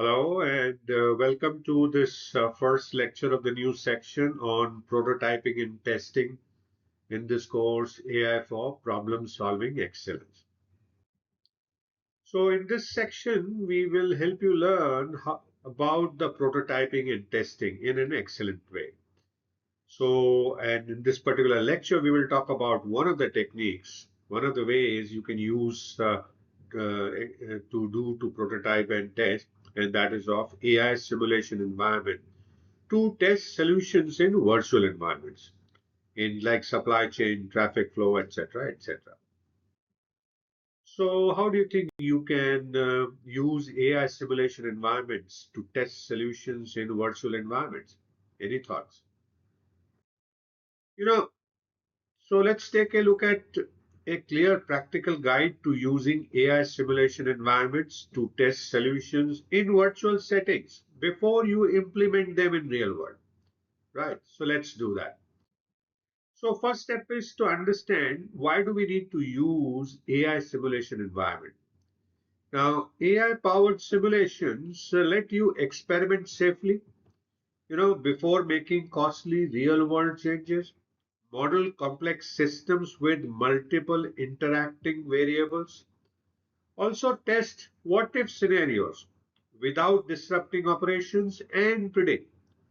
Hello, and welcome to this first lecture of the new section on prototyping and testing in this course, AI for Problem Solving Excellence. So, in this section, we will help you learn about the prototyping and testing in an excellent way. So, and in this particular lecture, we will talk about one of the techniques, one of the ways you can use to prototype and test, and that is of AI simulation environment to test solutions in virtual environments in like supply chain, traffic flow, etc., etc. So, how do you think you can use AI simulation environments to test solutions in virtual environments? Any thoughts? You know, So let's take a look at a clear practical guide to using AI simulation environments to test solutions in virtual settings before you implement them in real world. Right. So let's do that. So first step is to understand why do we need to use AI simulation environment. Now, AI powered simulations let you experiment safely, before making costly real world changes. Model complex systems with multiple interacting variables. Also test what if scenarios without disrupting operations and predict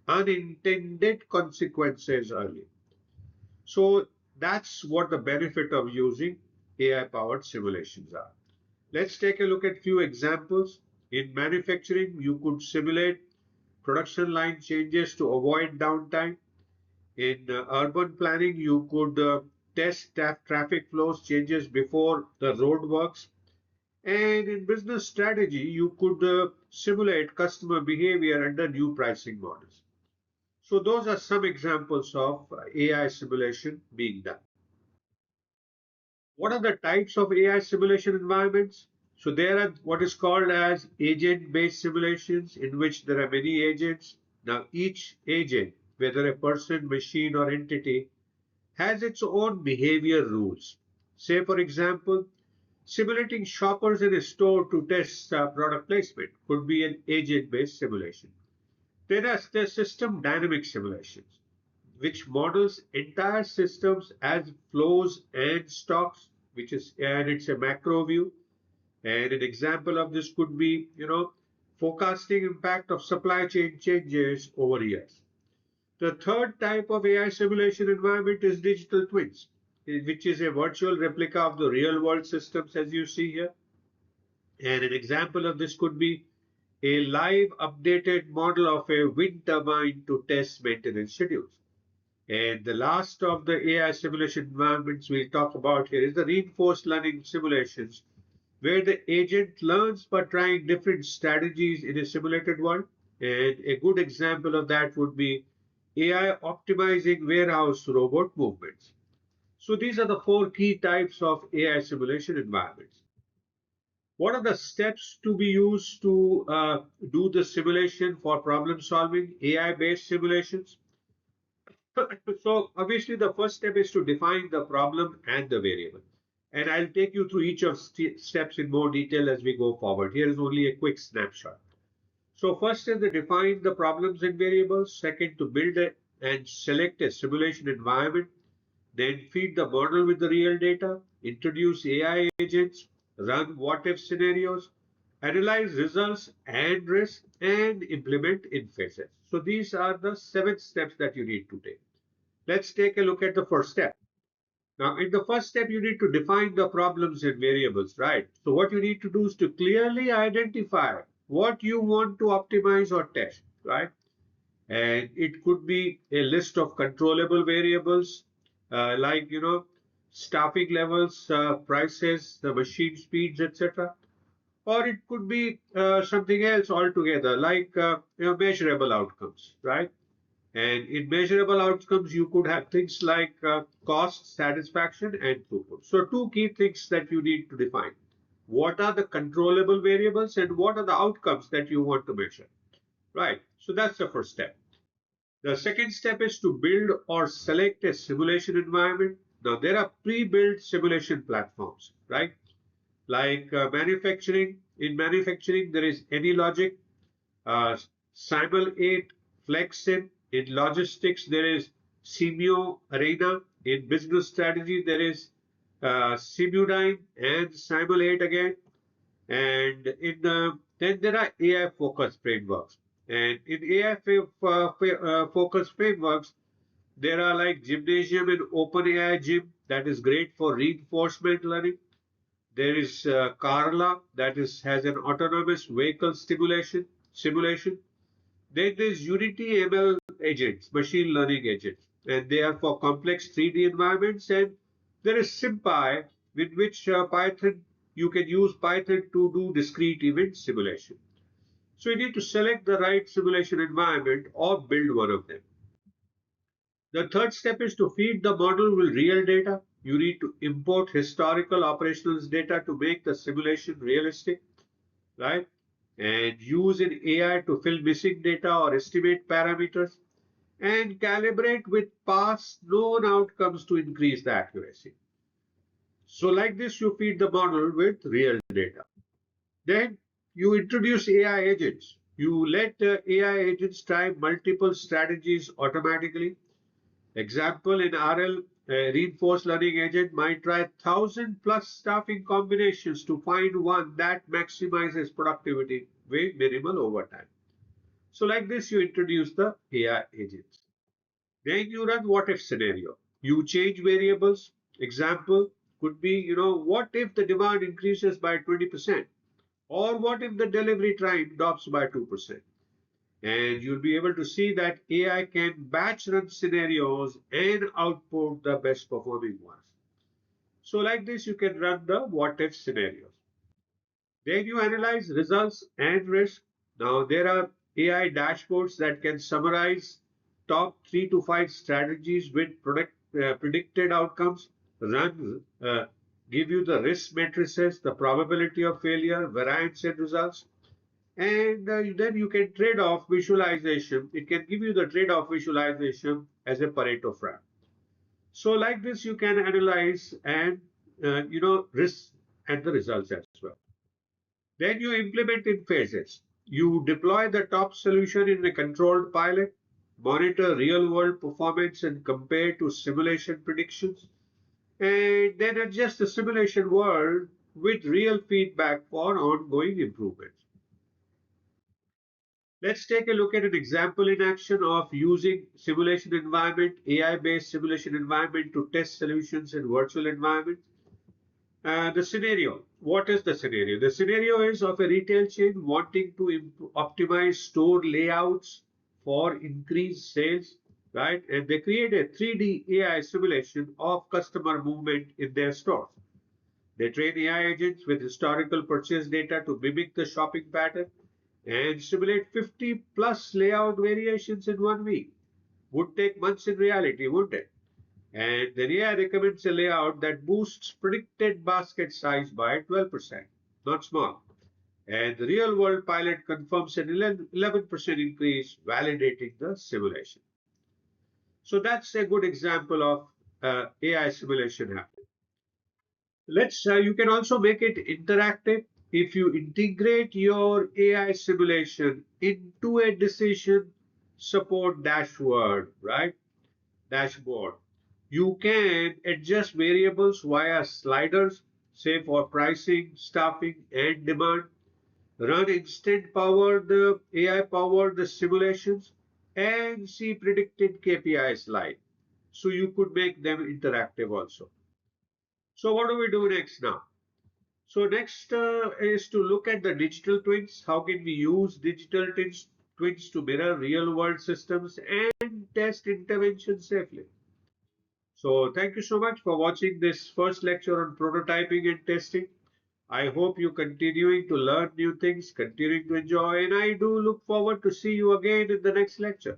unintended consequences early. So that's what the benefit of using AI powered simulations are. Let's take a look at few examples. In manufacturing, you could simulate production line changes to avoid downtime. In urban planning, you could test traffic flows changes before the road works. And in business strategy, you could simulate customer behavior under new pricing models. So those are some examples of AI simulation being done. What are the types of AI simulation environments? So there are what is called as agent-based simulations in which there are many agents. Now each agent, whether a person, machine or entity, has its own behavior rules. Say, for example, simulating shoppers in a store to test product placement could be an agent based simulation. Then there's system dynamic simulations, which models entire systems as flows and stocks, and it's a macro view. And an example of this could be, forecasting impact of supply chain changes over years. The third type of AI simulation environment is digital twins, which is a virtual replica of the real world systems as you see here. And an example of this could be a live updated model of a wind turbine to test maintenance schedules. And the last of the AI simulation environments we'll talk about here is the reinforced learning simulations, where the agent learns by trying different strategies in a simulated world. And a good example of that would be AI optimizing warehouse robot movements. So these are the four key types of AI simulation environments. What are the steps to be used to do the simulation for problem solving AI based simulations? So obviously the first step is to define the problem and the variable. And I'll take you through each of steps in more detail as we go forward. Here is only a quick snapshot. So first is to define the problems and variables. Second, to build and select a simulation environment. Then feed the model with the real data. Introduce AI agents. Run what-if scenarios. Analyze results and risk. And implement in phases. So these are the 7 steps that you need to take. Let's take a look at the first step. Now, in the first step, you need to define the problems and variables, right? So what you need to do is to clearly identify what you want to optimize or test, right? And it could be a list of controllable variables, like, staffing levels, prices, the machine speeds, etc. Or it could be something else altogether, like, measurable outcomes, right? And in measurable outcomes, you could have things like cost, satisfaction, and throughput. So, two key things that you need to define. What are the controllable variables and what are the outcomes that you want to measure? Right. So, that's the first step. The second step is to build or select a simulation environment. Now, there are pre built simulation platforms, right? Like manufacturing. In manufacturing, there is AnyLogic. Simul 8 FlexSim. In logistics, there is Simio Arena. In business strategy, there is Simudyne and Simul 8 again. And then there are AI focused frameworks. And in AI focused frameworks, there are like Gymnasium and OpenAI Gym that is great for reinforcement learning. There is Carla that has an autonomous vehicle simulation. Then there's Unity ML agents, machine learning agents, and they are for complex 3D environments. And there is SymPy, with which Python you can use Python to do discrete event simulation. So you need to select the right simulation environment or build one of them. The third step is to feed the model with real data. You need to import historical operations data to make the simulation realistic, right? And use an AI to fill missing data or estimate parameters and calibrate with past known outcomes to increase the accuracy. So like this, you feed the model with real data. Then you introduce AI agents. You let AI agents try multiple strategies automatically. Example, in RL, a reinforced learning agent might try 1,000+ staffing combinations to find one that maximizes productivity with minimal overtime. So like this, you introduce the AI agents. Then you run what if scenario. You change variables. Example could be, what if the demand increases by 20%? Or what if the delivery time drops by 2%? And you'll be able to see that AI can batch run scenarios and output the best performing ones. So like this, you can run the what if scenarios. Then you analyze results and risk. Now there are AI dashboards that can summarize top 3 to 5 strategies with predicted outcomes, run, give you the risk matrices, the probability of failure, variance and results. And then you can trade off visualization. It can give you the trade off visualization as a Pareto frame. So like this, you can analyze and risks and the results as well. Then you implement in phases. You deploy the top solution in a controlled pilot, monitor real world performance and compare to simulation predictions, and then adjust the simulation world with real feedback for ongoing improvements. Let's take a look at an example in action of using simulation environment, AI-based simulation environment to test solutions in virtual environments. The scenario. What is the scenario? The scenario is of a retail chain wanting to optimize store layouts for increased sales, right? And they create a 3D AI simulation of customer movement in their stores. They train AI agents with historical purchase data to mimic the shopping pattern and simulate 50+ layout variations in 1 week. Would take months in reality, wouldn't it? And then AI recommends a layout that boosts predicted basket size by 12%, not small. And the real world pilot confirms an 11% increase, validating the simulation. So that's a good example of AI simulation happening. You can also make it interactive if you integrate your AI simulation into a decision support dashboard, right? Dashboard. You can adjust variables via sliders, say for pricing, staffing, and demand. Run instant powered AI powered simulations and see predicted KPIs live. So you could make them interactive also. So what do we do next now? So next is to look at the digital twins. How can we use twins to mirror real world systems and test interventions safely? So thank you so much for watching this first lecture on prototyping and testing. I hope you continuing to learn new things, continuing to enjoy, and I do look forward to see you again in the next lecture.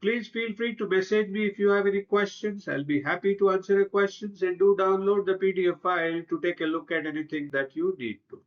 Please feel free to message me if you have any questions. I'll be happy to answer your questions, and do download the PDF file to take a look at anything that you need to.